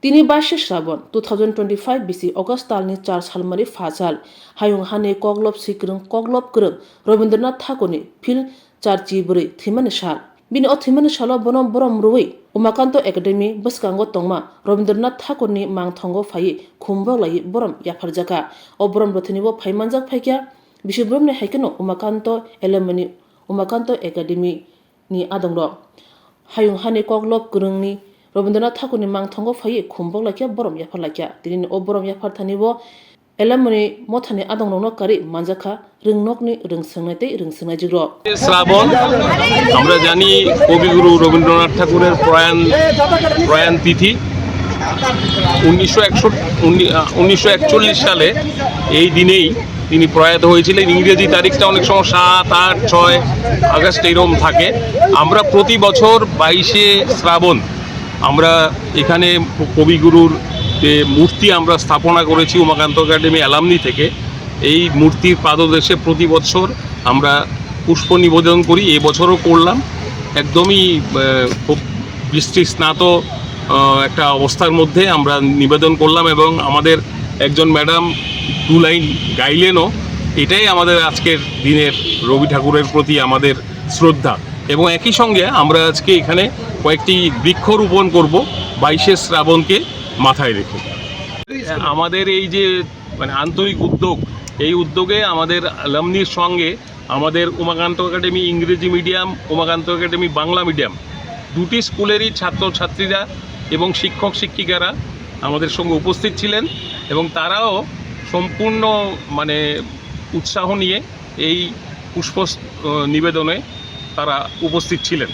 তিনি 22 শ্রাবণ 2025 BC अगस्त तालनि 4 सालमारि फाजाल हायुं हानि कग्लब सिक्रं कग्लब Gram Rabindranath ठाकुरनि fill 4 थैमानि साल बिनि अथैमानि साल बरम बरम रुवै उमाकान्त एकाडेमी बसकांगो तंमा रवीन्द्रनाथ ठाकुरनि मांथंगो फायै खुम्बो लायै बरम याफारजाका अ बरम रथनिबो फाइमानजाक फाइक्या बिसिब्रमनि हाइकेनो उमाकान्त एलमनि उमाकान्त एकाडेमी नि आदंग हायुं हानि कग्लब ग्रंनि रवीन्द्रनाथ ठाकुरनि मांथंगो फायै खुम्बो लाखिया बरम याफार लाखिया दिनि अ बरम याफार थानिबो एलमनि मथानि आदंगनो कारि मानजाखा रोंनकनि रोंसोंनायतै रोंसोंनाय जिग्र শ্রাবণ আমরা জানি কবিগুরু রবীন্দ্রনাথ ঠাকুরের প্রয়াণ তিথি 1941 সালে এই দিনেই তিনি প্রয়াত হয়েছিলেন। ইংরেজি তারিখটা অনেক সময় 7, 8, 6 আগস্ট এরকম থাকে। আমরা প্রতি বছর 22শে শ্রাবণ আমরা এখানে কবিগুরুর যে মূর্তি আমরা স্থাপনা করেছি উমাকান্ত একাডেমি অ্যালামনি থেকে, এই মূর্তির পাদদেশে প্রতি বছর আমরা পুষ্প নিবেদন করি। এবছরও করলাম। একদমই খুব বৃষ্টি স্নাত একটা অবস্থার মধ্যে আমরা নিবেদন করলাম এবং আমাদের একজন ম্যাডাম 2 লাইন গাইলেনও। এটাই আমাদের আজকের দিনের রবি ঠাকুরের প্রতি আমাদের শ্রদ্ধা। এবং একই সঙ্গে আমরা আজকে এখানে কয়েকটি বৃক্ষরোপণ করব 22শে শ্রাবণকে মাথায় রেখে। আমাদের এই যে আন্তরিক উদ্যোগ, এই উদ্যোগে আমাদের অ্যালামনির সঙ্গে আমাদের উমাকান্ত একাডেমি ইংরেজি medium, Umakanta academy Bangla medium দুটি স্কুলেরই ছাত্রছাত্রীরা এবং শিক্ষক শিক্ষিকারা আমাদের সঙ্গে উপস্থিত ছিলেন এবং তারাও সম্পূর্ণ উৎসাহ নিয়ে এই পুষ্প নিবেদনে তারা উপস্থিত ছিলেন।